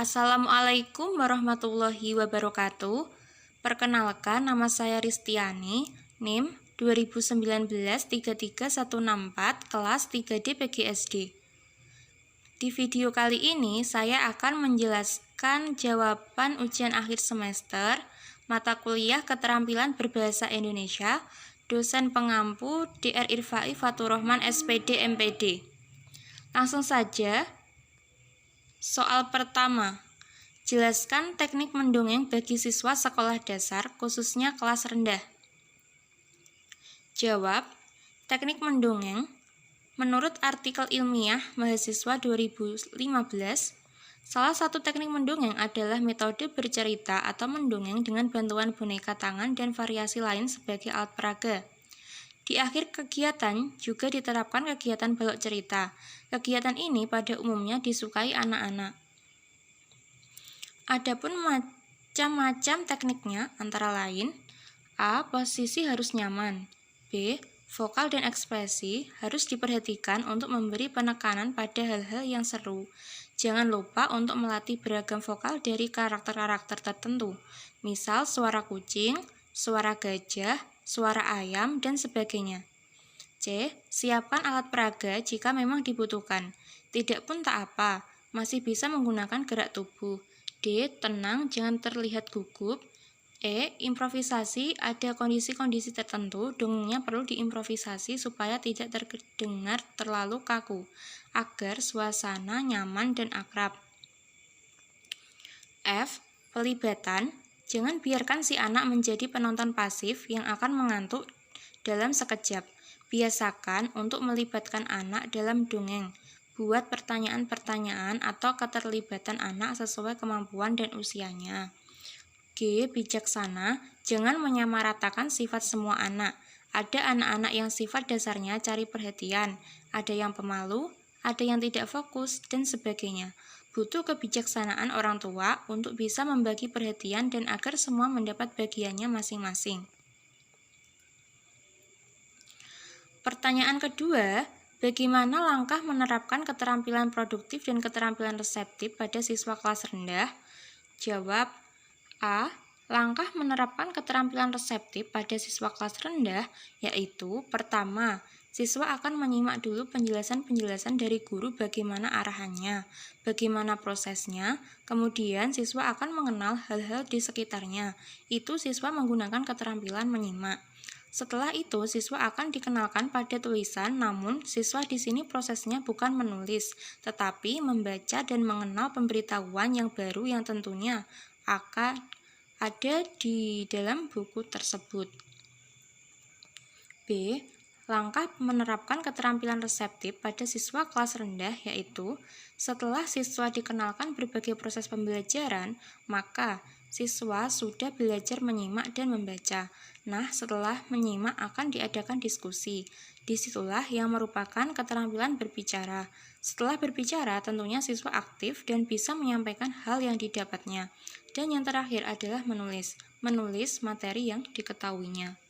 Assalamualaikum warahmatullahi wabarakatuh. Perkenalkan, nama saya Ristiani, NIM 2019-33164, kelas 3D PGSD. Di video kali ini, saya akan menjelaskan jawaban ujian akhir semester, mata kuliah Keterampilan Berbahasa Indonesia, dosen pengampu Dr. Irfai Fatur Rahman, SPD, MPD. Langsung saja, soal pertama. Jelaskan teknik mendongeng bagi siswa sekolah dasar, khususnya kelas rendah. Jawab, teknik mendongeng menurut artikel ilmiah Mahasiswa 2015, salah satu teknik mendongeng adalah metode bercerita atau mendongeng dengan bantuan boneka tangan dan variasi lain sebagai alat peraga. Di akhir kegiatan juga diterapkan kegiatan balok cerita. Kegiatan ini pada umumnya disukai anak-anak. Adapun macam-macam tekniknya antara lain: A. Posisi harus nyaman. B. Vokal dan ekspresi harus diperhatikan untuk memberi penekanan pada hal-hal yang seru. Jangan lupa untuk melatih beragam vokal dari karakter-karakter tertentu, misal suara kucing, suara gajah, suara ayam, dan sebagainya. C. Siapkan alat peraga jika memang dibutuhkan. Tidak pun tak apa, masih bisa menggunakan gerak tubuh. D. Tenang, jangan terlihat gugup. E. Improvisasi, ada kondisi-kondisi tertentu, dongengnya perlu diimprovisasi supaya tidak terdengar terlalu kaku, agar suasana nyaman dan akrab. F. Pelibatan, jangan biarkan si anak menjadi penonton pasif yang akan mengantuk dalam sekejap. Biasakan untuk melibatkan anak dalam dongeng. Buat pertanyaan-pertanyaan atau keterlibatan anak sesuai kemampuan dan usianya. G. Bijaksana, jangan menyamaratakan sifat semua anak. Ada anak-anak yang sifat dasarnya cari perhatian, ada yang pemalu, ada yang tidak fokus, dan sebagainya. Butuh kebijaksanaan orang tua untuk bisa membagi perhatian dan agar semua mendapat bagiannya masing-masing. Pertanyaan kedua, bagaimana langkah menerapkan keterampilan produktif dan keterampilan reseptif pada siswa kelas rendah? Jawab, A. Langkah menerapkan keterampilan reseptif pada siswa kelas rendah yaitu: pertama, siswa akan menyimak dulu penjelasan-penjelasan dari guru bagaimana arahannya, bagaimana prosesnya, kemudian siswa akan mengenal hal-hal di sekitarnya. Itu siswa menggunakan keterampilan menyimak. Setelah itu, siswa akan dikenalkan pada tulisan, namun siswa di sini prosesnya bukan menulis, tetapi membaca dan mengenal pemberitahuan yang baru yang tentunya akan ada di dalam buku tersebut. B. Langkah menerapkan keterampilan reseptif pada siswa kelas rendah yaitu: setelah siswa dikenalkan berbagai proses pembelajaran, maka siswa sudah belajar menyimak dan membaca. Nah, setelah menyimak akan diadakan diskusi. Disitulah yang merupakan keterampilan berbicara. Setelah berbicara, tentunya siswa aktif dan bisa menyampaikan hal yang didapatnya. Dan yang terakhir adalah menulis materi yang diketahuinya.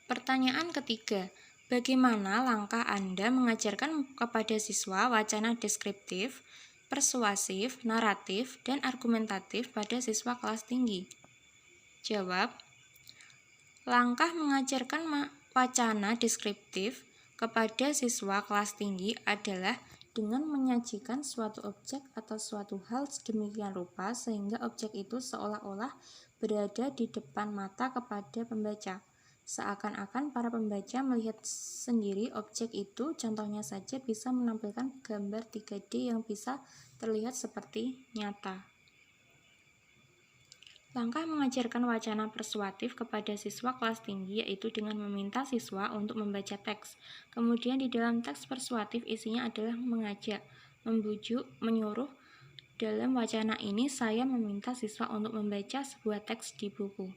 Pertanyaan ketiga, bagaimana langkah Anda mengajarkan kepada siswa wacana deskriptif, persuasif, naratif, dan argumentatif pada siswa kelas tinggi? Jawab, langkah mengajarkan wacana deskriptif kepada siswa kelas tinggi adalah dengan menyajikan suatu objek atau suatu hal sedemikian rupa sehingga objek itu seolah-olah berada di depan mata kepada pembaca. Seakan-akan para pembaca melihat sendiri objek itu. Contohnya saja bisa menampilkan gambar 3D yang bisa terlihat seperti nyata. Langkah mengajarkan wacana persuasif kepada siswa kelas tinggi yaitu dengan meminta siswa untuk membaca teks. Kemudian di dalam teks persuasif isinya adalah mengajak, membujuk, menyuruh. Dalam wacana ini saya meminta siswa untuk membaca sebuah teks di buku.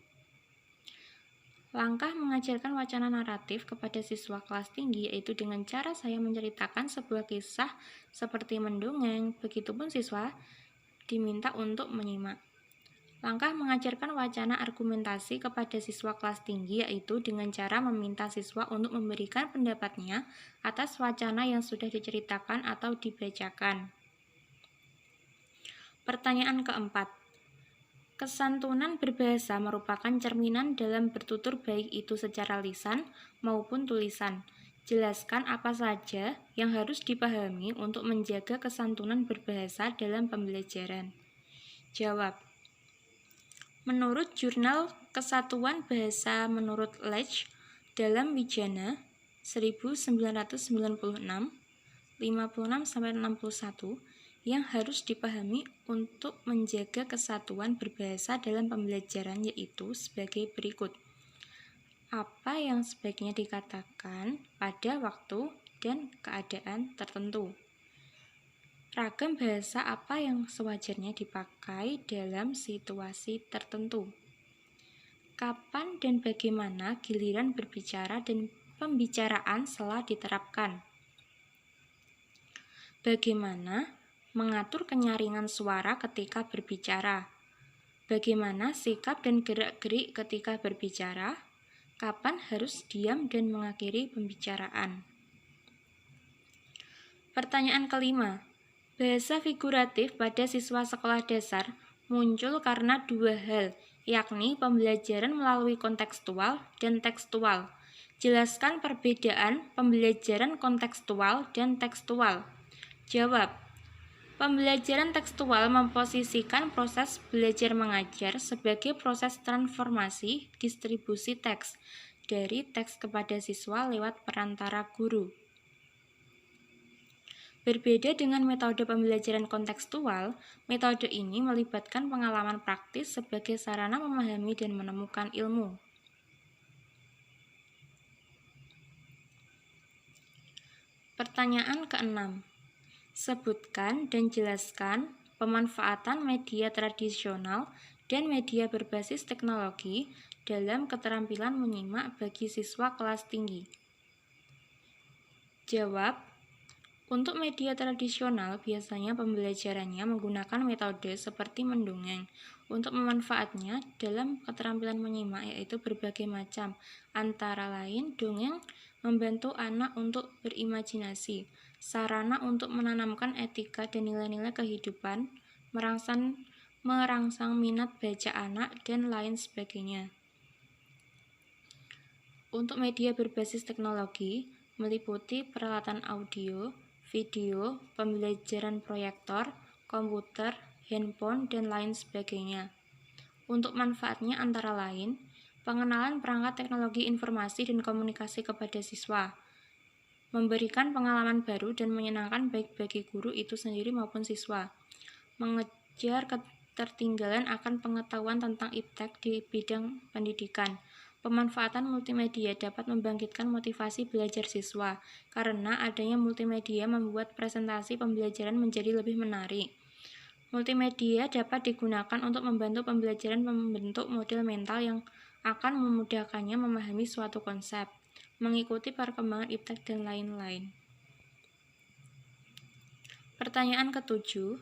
Langkah mengajarkan wacana naratif kepada siswa kelas tinggi yaitu dengan cara saya menceritakan sebuah kisah seperti mendongeng. Begitupun siswa diminta untuk menyimak. Langkah mengajarkan wacana argumentasi kepada siswa kelas tinggi yaitu dengan cara meminta siswa untuk memberikan pendapatnya atas wacana yang sudah diceritakan atau dibacakan. Pertanyaan keempat. Kesantunan berbahasa merupakan cerminan dalam bertutur baik itu secara lisan maupun tulisan. Jelaskan apa saja yang harus dipahami untuk menjaga kesantunan berbahasa dalam pembelajaran. Jawab. Menurut Jurnal Kesatuan Bahasa menurut Leach dalam Wijana 1996, 56-61, yang harus dipahami untuk menjaga kesatuan berbahasa dalam pembelajaran yaitu sebagai berikut. Apa yang sebaiknya dikatakan pada waktu dan keadaan tertentu. Ragam bahasa apa yang sewajarnya dipakai dalam situasi tertentu. Kapan dan bagaimana giliran berbicara dan pembicaraan telah diterapkan. Bagaimana mengatur kenyaringan suara ketika berbicara. Bagaimana sikap dan gerak-gerik ketika berbicara. Kapan harus diam dan mengakhiri pembicaraan. Pertanyaan kelima. Bahasa figuratif pada siswa sekolah dasar muncul karena dua hal, yakni pembelajaran melalui kontekstual dan tekstual. Jelaskan perbedaan pembelajaran kontekstual dan tekstual. Jawab. Pembelajaran tekstual memposisikan proses belajar mengajar sebagai proses transformasi distribusi teks dari teks kepada siswa lewat perantara guru. Berbeda dengan metode pembelajaran kontekstual, metode ini melibatkan pengalaman praktis sebagai sarana memahami dan menemukan ilmu. Pertanyaan ke-6. Sebutkan dan jelaskan pemanfaatan media tradisional dan media berbasis teknologi dalam keterampilan menyimak bagi siswa kelas tinggi. Jawab. Untuk media tradisional, biasanya pembelajarannya menggunakan metode seperti mendongeng. Untuk memanfaatnya dalam keterampilan menyimak yaitu berbagai macam, antara lain dongeng membantu anak untuk berimajinasi, sarana untuk menanamkan etika dan nilai-nilai kehidupan, merangsang minat baca anak, dan lain sebagainya. Untuk media berbasis teknologi, meliputi peralatan audio, video, pembelajaran proyektor, komputer, handphone, dan lain sebagainya. Untuk manfaatnya antara lain, pengenalan perangkat teknologi informasi dan komunikasi kepada siswa, memberikan pengalaman baru dan menyenangkan baik bagi guru itu sendiri maupun siswa, mengejar ketertinggalan akan pengetahuan tentang iptek di bidang pendidikan. Pemanfaatan multimedia dapat membangkitkan motivasi belajar siswa, karena adanya multimedia membuat presentasi pembelajaran menjadi lebih menarik. Multimedia dapat digunakan untuk membantu pembelajaran membentuk model mental yang akan memudahkannya memahami suatu konsep, mengikuti perkembangan iptek, dan lain-lain. Pertanyaan ke-7.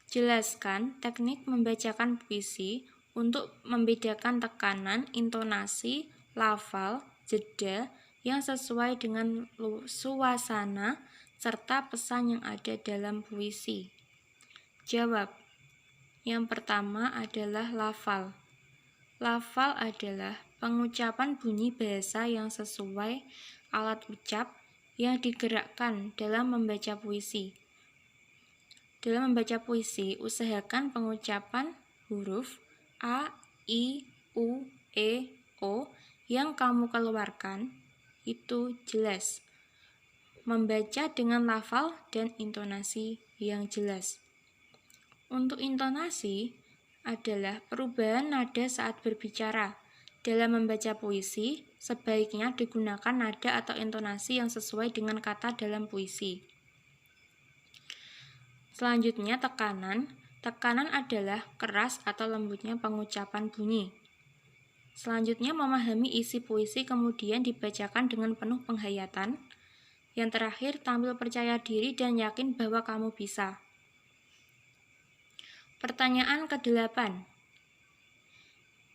Jelaskan teknik membacakan puisi untuk membedakan tekanan, intonasi, lafal, jeda yang sesuai dengan suasana serta pesan yang ada dalam puisi. Jawab. Yang pertama adalah lafal. Lafal adalah pengucapan bunyi bahasa yang sesuai alat ucap yang digerakkan dalam membaca puisi. Dalam membaca puisi, usahakan pengucapan huruf A, I, U, E, O yang kamu keluarkan itu jelas. Membaca dengan lafal dan intonasi yang jelas. Untuk intonasi adalah perubahan nada saat berbicara. Dalam membaca puisi, sebaiknya digunakan nada atau intonasi yang sesuai dengan kata dalam puisi. Selanjutnya tekanan. Tekanan adalah keras atau lembutnya pengucapan bunyi. Selanjutnya memahami isi puisi kemudian dibacakan dengan penuh penghayatan. Yang terakhir tampil percaya diri dan yakin bahwa kamu bisa. Pertanyaan ke-8.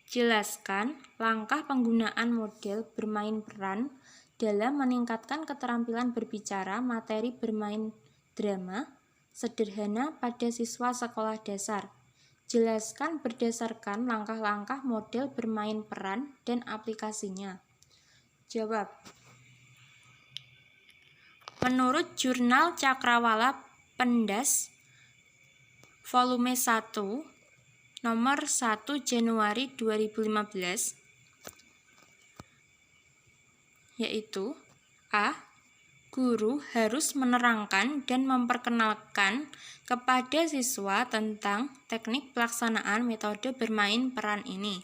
Jelaskan langkah penggunaan model bermain peran dalam meningkatkan keterampilan berbicara materi bermain drama sederhana pada siswa sekolah dasar. Jelaskan berdasarkan langkah-langkah model bermain peran dan aplikasinya. Jawab. Menurut Jurnal Cakrawala Pendas volume 1 nomor 1 Januari 2015, yaitu A. Guru harus menerangkan dan memperkenalkan kepada siswa tentang teknik pelaksanaan metode bermain peran ini.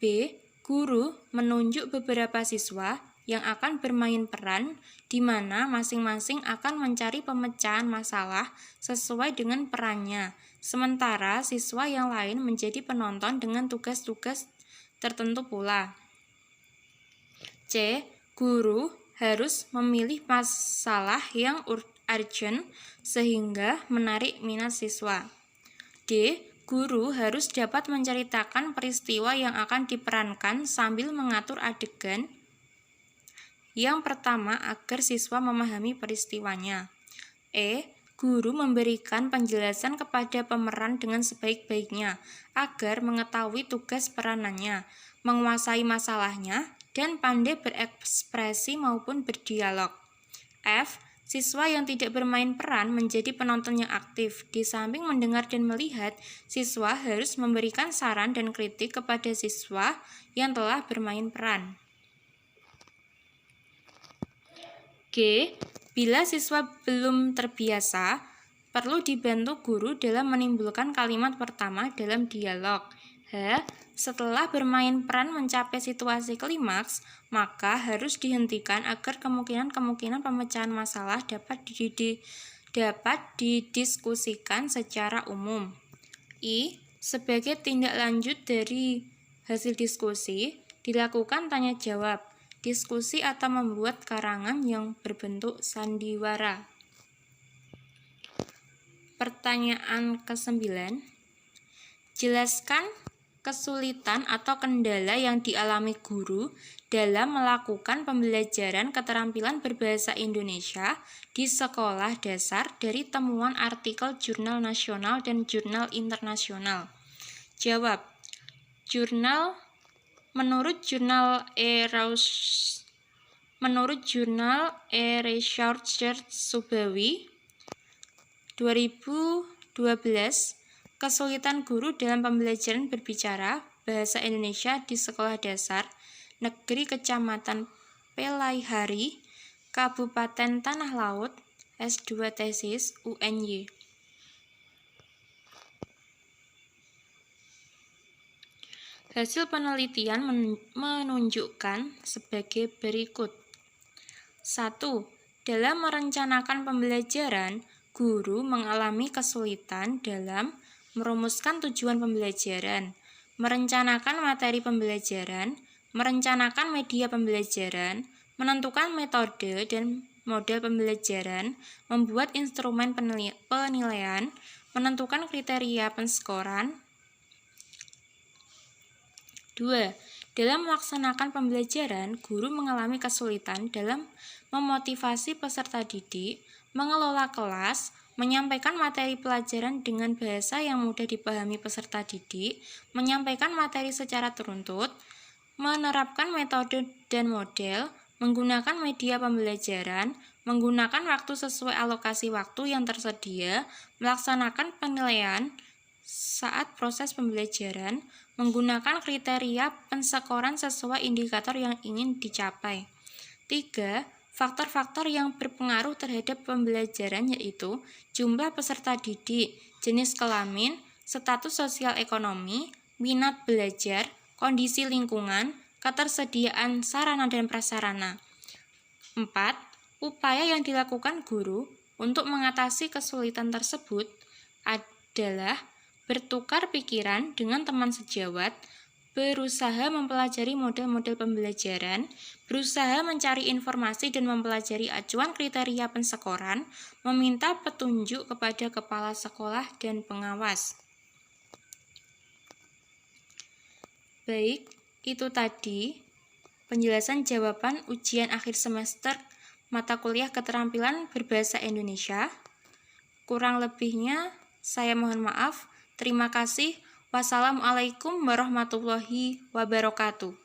B. Guru menunjuk beberapa siswa yang akan bermain peran, di mana masing-masing akan mencari pemecahan masalah sesuai dengan perannya, sementara siswa yang lain menjadi penonton dengan tugas-tugas tertentu pula. C. Guru harus memilih masalah yang urgent sehingga menarik minat siswa. D. Guru harus dapat menceritakan peristiwa yang akan diperankan sambil mengatur adegan yang pertama agar siswa memahami peristiwanya. E. Guru memberikan penjelasan kepada pemeran dengan sebaik-baiknya agar mengetahui tugas peranannya, menguasai masalahnya, dan pandai berekspresi maupun berdialog. F. Siswa yang tidak bermain peran menjadi penonton yang aktif. Di samping mendengar dan melihat, siswa harus memberikan saran dan kritik kepada siswa yang telah bermain peran. G. Bila siswa belum terbiasa, perlu dibantu guru dalam menimbulkan kalimat pertama dalam dialog. H. Setelah bermain peran mencapai situasi klimaks, maka harus dihentikan agar kemungkinan-kemungkinan pemecahan masalah dapat didiskusikan secara umum. I. Sebagai tindak lanjut dari hasil diskusi, dilakukan tanya jawab, diskusi atau membuat karangan yang berbentuk sandiwara. Pertanyaan ke-9. Jelaskan kesulitan atau kendala yang dialami guru dalam melakukan pembelajaran keterampilan berbahasa Indonesia di sekolah dasar dari temuan artikel jurnal nasional dan jurnal internasional. Jawab. Menurut jurnal Researcher Subawi 2012, kesulitan guru dalam pembelajaran berbicara bahasa Indonesia di sekolah dasar negeri Kecamatan Pelaihari, Kabupaten Tanah Laut, S2 tesis UNY. Hasil penelitian menunjukkan sebagai berikut. 1. Dalam merencanakan pembelajaran, guru mengalami kesulitan dalam merumuskan tujuan pembelajaran, merencanakan materi pembelajaran, merencanakan media pembelajaran, menentukan metode dan model pembelajaran, membuat instrumen penilaian, menentukan kriteria penskoran. 2. Dalam melaksanakan pembelajaran, guru mengalami kesulitan dalam memotivasi peserta didik, mengelola kelas, menyampaikan materi pelajaran dengan bahasa yang mudah dipahami peserta didik, menyampaikan materi secara teruntut, menerapkan metode dan model, menggunakan media pembelajaran, menggunakan waktu sesuai alokasi waktu yang tersedia, melaksanakan penilaian saat proses pembelajaran, menggunakan kriteria penskoran sesuai indikator yang ingin dicapai. 3. Faktor-faktor yang berpengaruh terhadap pembelajaran yaitu jumlah peserta didik, jenis kelamin, status sosial ekonomi, minat belajar, kondisi lingkungan, ketersediaan sarana dan prasarana. 4. Upaya yang dilakukan guru untuk mengatasi kesulitan tersebut adalah bertukar pikiran dengan teman sejawat, berusaha mempelajari model-model pembelajaran, berusaha mencari informasi dan mempelajari acuan kriteria penskoran, meminta petunjuk kepada kepala sekolah dan pengawas. Baik, itu tadi penjelasan jawaban ujian akhir semester mata kuliah keterampilan berbahasa Indonesia Kurang lebihnya, saya mohon maaf. Terima kasih. Wassalamualaikum warahmatullahi wabarakatuh.